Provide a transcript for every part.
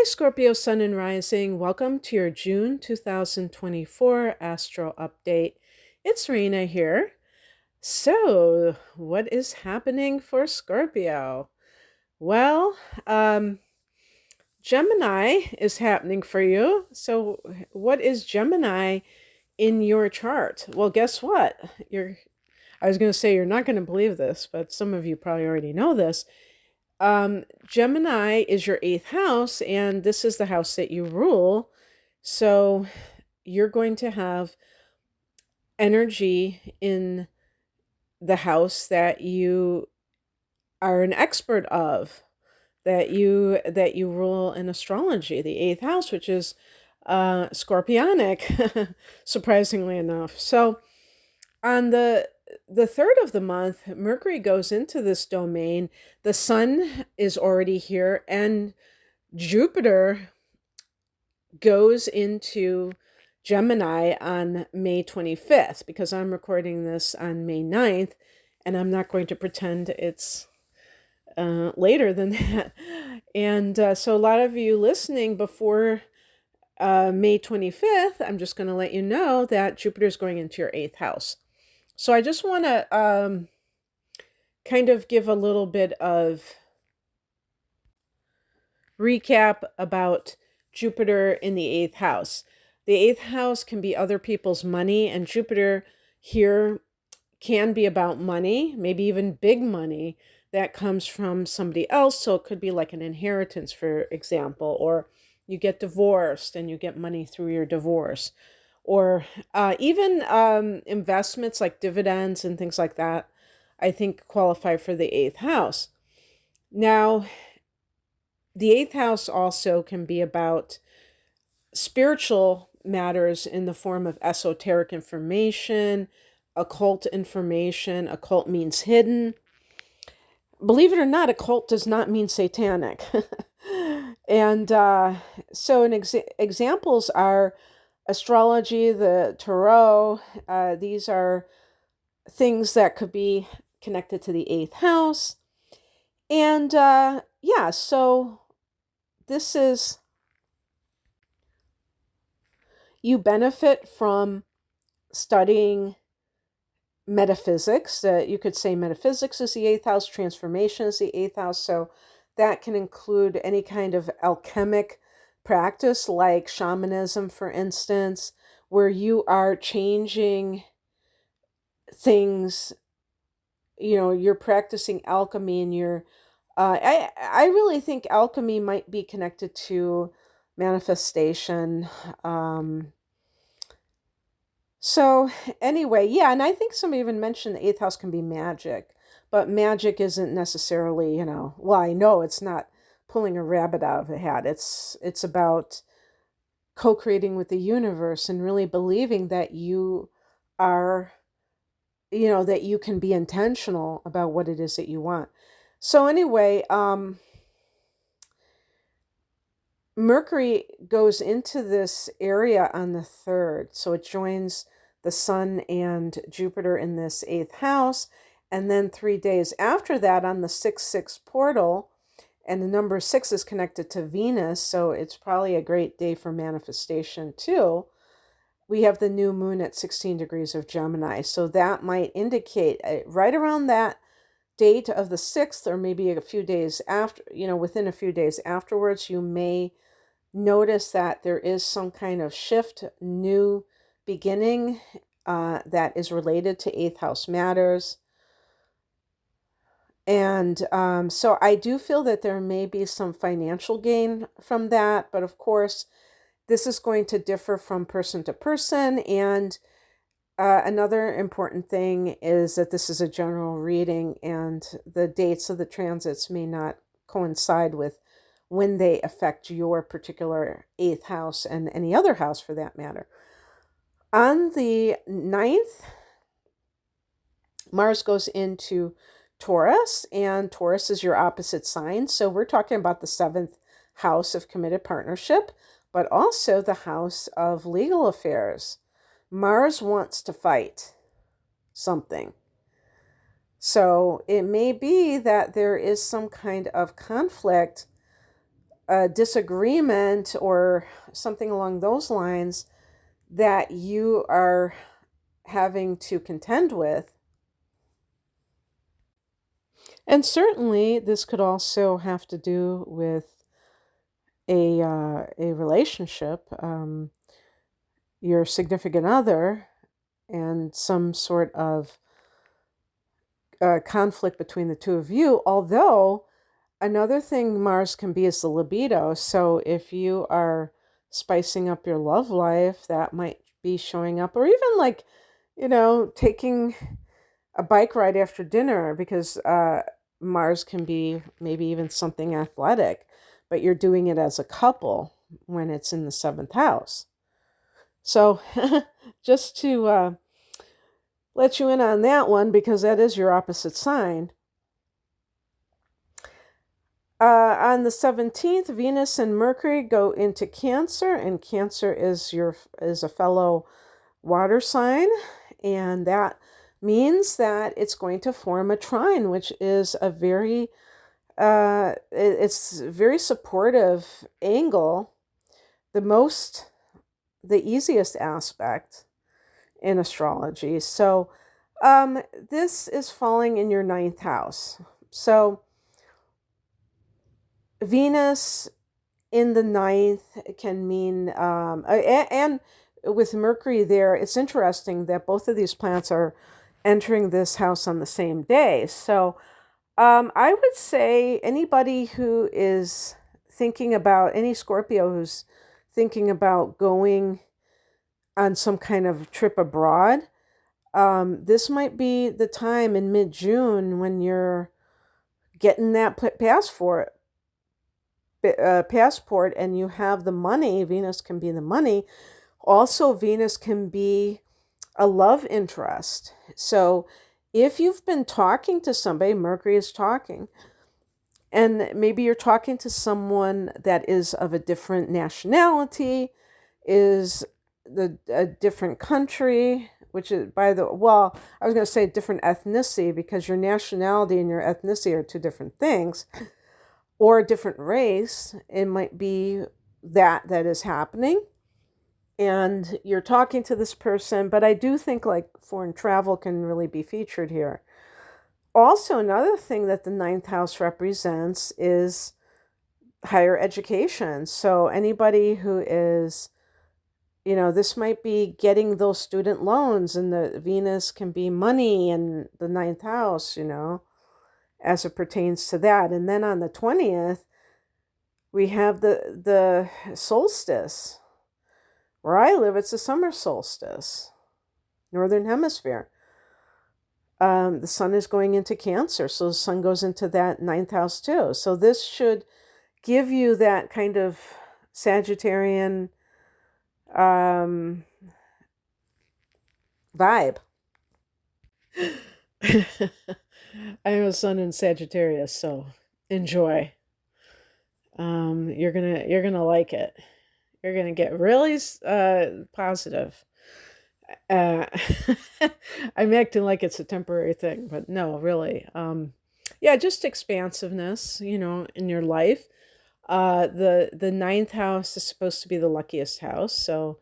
Hi, Scorpio Sun and Rising. Welcome to your June 2024 Astro Update. It's Rena here. So, what is happening for Scorpio? Well, Gemini is happening for you. So, what is Gemini in your chart? Well, guess what? I was going to say you're not going to believe this, but some of you probably already know this. Gemini is your eighth house, and this is the house that you rule. So you're going to have energy in the house that you are an expert of, that you rule in astrology, the eighth house, which is scorpionic, surprisingly enough. So on the third of the month, Mercury goes into this domain. The sun is already here, and Jupiter goes into Gemini on May 25th, because I'm recording this on May 9th, and I'm not going to pretend it's later than that. And so a lot of you listening before May 25th, I'm just going to let you know that Jupiter is going into your eighth house. So I just want to kind of give a little bit of recap about Jupiter in the eighth house. The eighth house can be other people's money, and Jupiter here can be about money, maybe even big money that comes from somebody else. So it could be like an inheritance, for example, or you get divorced and you get money through your divorce, or even investments like dividends and things like that, I think qualify for the eighth house. Now, the eighth house also can be about spiritual matters in the form of esoteric information, occult information. Occult means hidden. Believe it or not, occult does not mean satanic. And so examples are astrology, the tarot. These are things that could be connected to the eighth house. And yeah, so this is, you benefit from studying metaphysics. You could say metaphysics is the eighth house, transformation is the eighth house. So that can include any kind of alchemic practice, like shamanism, for instance, where you are changing things. You're practicing alchemy, and I really think alchemy might be connected to manifestation. So anyway, yeah, and I think somebody even mentioned the eighth house can be magic, but magic isn't necessarily, well, I know it's not pulling a rabbit out of a hat. It's about co-creating with the universe and really believing that you are, that you can be intentional about what it is that you want. So anyway, Mercury goes into this area on the 3rd. So it joins the Sun and Jupiter in this eighth house. And then 3 days after that, on the 6-6 portal, and the number 6 is connected to Venus, so it's probably a great day for manifestation too. We have the new moon at 16 degrees of Gemini. So that might indicate right around that date of the 6th, or maybe a few days after, within a few days afterwards, you may notice that there is some kind of shift, new beginning that is related to eighth house matters. And so I do feel that there may be some financial gain from that. But of course, this is going to differ from person to person. And another important thing is that this is a general reading, and the dates of the transits may not coincide with when they affect your particular eighth house, and any other house for that matter. On the 9th, Mars goes into Taurus, and Taurus is your opposite sign. So we're talking about the 7th house of committed partnership, but also the house of legal affairs. Mars wants to fight something. So it may be that there is some kind of conflict a disagreement or something along those lines that you are having to contend with. And certainly, this could also have to do with a relationship, your significant other, and some sort of conflict between the two of you. Although another thing Mars can be is the libido. So if you are spicing up your love life, that might be showing up, or even like, taking a bike ride after dinner, because Mars can be maybe even something athletic, but you're doing it as a couple when it's in the seventh house. So just to let you in on that one, because that is your opposite sign. On the 17th, Venus and Mercury go into Cancer, and Cancer is a fellow water sign, and that means that it's going to form a trine, which is a it's very supportive angle, the easiest aspect in astrology. So this is falling in your ninth house. So Venus in the ninth can mean, and with Mercury there, it's interesting that both of these planets are entering this house on the same day. So I would say anybody who is thinking about, any Scorpio who's thinking about going on some kind of trip abroad, this might be the time in mid-June when you're getting that passport and you have the money. Venus can be the money. Also, Venus can be a love interest. So if you've been talking to somebody, Mercury is talking, and maybe you're talking to someone that is of a different nationality, is a different country, which is, I was going to say different ethnicity, because your nationality and your ethnicity are two different things, or a different race. It might be that is happening, and you're talking to this person. But I do think like foreign travel can really be featured here. Also, another thing that the ninth house represents is higher education. So anybody who is, this might be getting those student loans, and the Venus can be money in the ninth house, as it pertains to that. And then on the 20th, we have the solstice. Where I live, it's the summer solstice, northern hemisphere. The sun is going into Cancer, so the sun goes into that ninth house too. So this should give you that kind of Sagittarian vibe. I have a sun in Sagittarius, so enjoy. You're gonna like it. You're gonna get really positive. Uh, I'm acting like it's a temporary thing, but no, really. Yeah, just expansiveness, in your life. The ninth house is supposed to be the luckiest house, so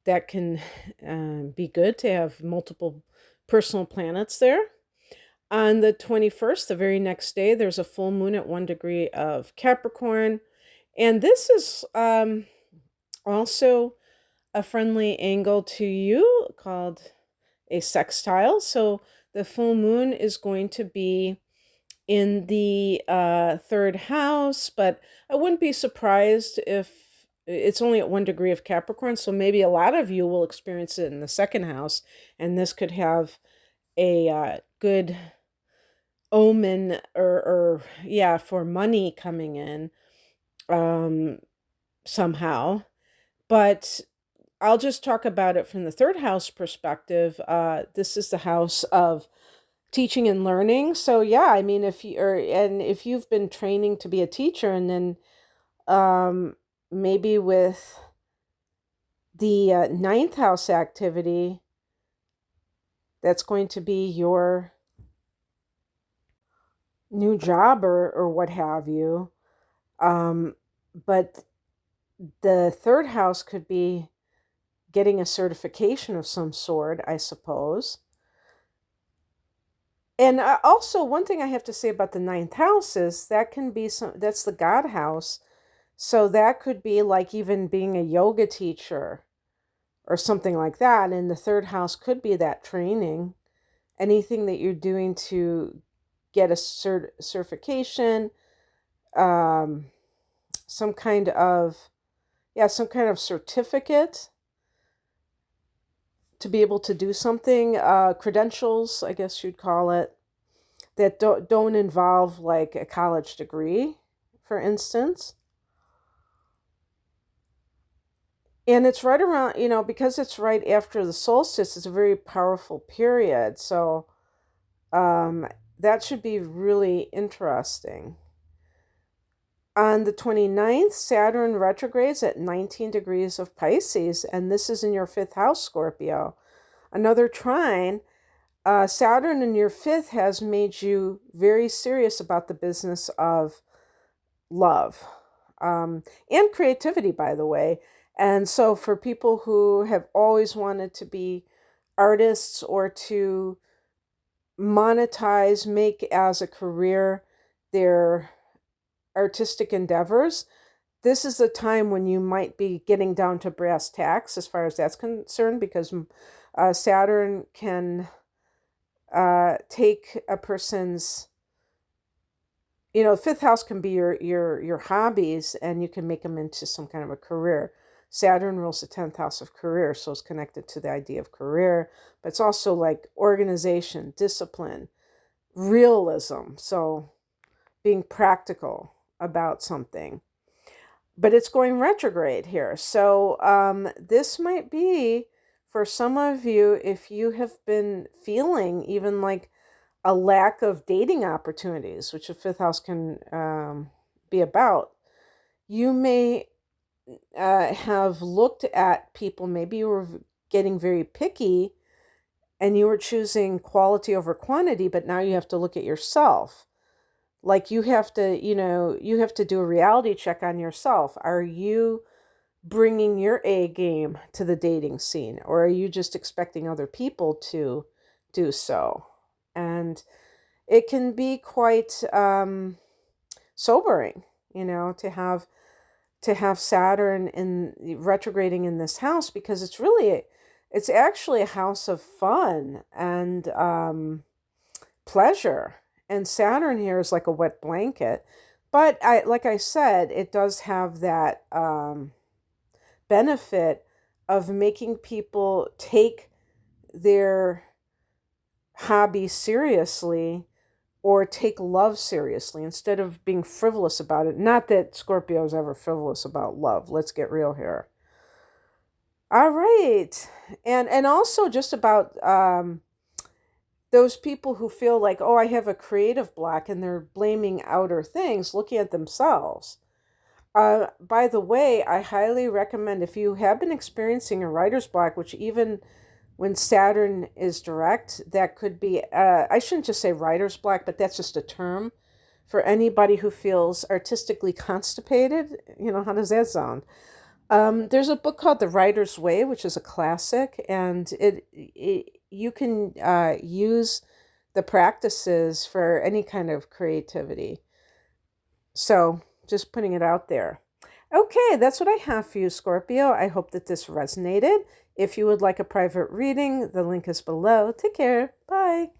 that can be good to have multiple personal planets there. On the 21st, the very next day, there's a full moon at 1 degree of Capricorn. And this is also a friendly angle to you called a sextile. So the full moon is going to be in the third house, but I wouldn't be surprised if it's only at 1 degree of Capricorn. So maybe a lot of you will experience it in the second house, and this could have a good omen, or yeah, for money coming in somehow. But I'll just talk about it from the third house perspective. This is the house of teaching and learning. So yeah, I mean, if you've been training to be a teacher, and then maybe with the ninth house activity, that's going to be your new job, or what have you. But the third house could be getting a certification of some sort, I suppose. And also, one thing I have to say about the ninth house is that can be that's the God house. So that could be like even being a yoga teacher or something like that. And the third house could be that training, anything that you're doing to get a certification, um, some kind of, yeah, some kind of certificate to be able to do something, credentials, I guess you'd call it, that don't involve like a college degree, for instance. And it's right around, because it's right after the solstice, it's a very powerful period. So um, that should be really interesting. On the 29th, Saturn retrogrades at 19 degrees of Pisces, and this is in your fifth house, Scorpio. Another trine. Saturn in your fifth has made you very serious about the business of love, and creativity, by the way. And so, for people who have always wanted to be artists or to monetize, make as a career their artistic endeavors, this is the time when you might be getting down to brass tacks as far as that's concerned, because Saturn can take a person's, fifth house can be your hobbies, and you can make them into some kind of a career. Saturn rules the 10th house of career, so it's connected to the idea of career, but it's also like organization, discipline, realism, so being practical about something. But it's going retrograde here, so this might be for some of you, if you have been feeling even like a lack of dating opportunities, which a fifth house can be about. You may have looked at people, maybe you were getting very picky and you were choosing quality over quantity, but now you have to look at yourself. Like you have to, you have to do a reality check on yourself. Are you bringing your A game to the dating scene, or are you just expecting other people to do so? And it can be quite sobering, to have Saturn in retrograding in this house, because it's actually a house of fun and pleasure. And Saturn here is like a wet blanket, but like I said, it does have that benefit of making people take their hobby seriously, or take love seriously instead of being frivolous about it. Not that Scorpio is ever frivolous about love. Let's get real here. All right. And also just about those people who feel like, oh, I have a creative block, and they're blaming outer things, looking at themselves. By the way, I highly recommend, if you have been experiencing a writer's block, which even when Saturn is direct, that could be, I shouldn't just say writer's block, but that's just a term for anybody who feels artistically constipated. How does that sound? There's a book called The Writer's Way, which is a classic, and you can use the practices for any kind of creativity. So just putting it out there. Okay, that's what I have for you, Scorpio. I hope that this resonated. If you would like a private reading, the link is below. Take care. Bye.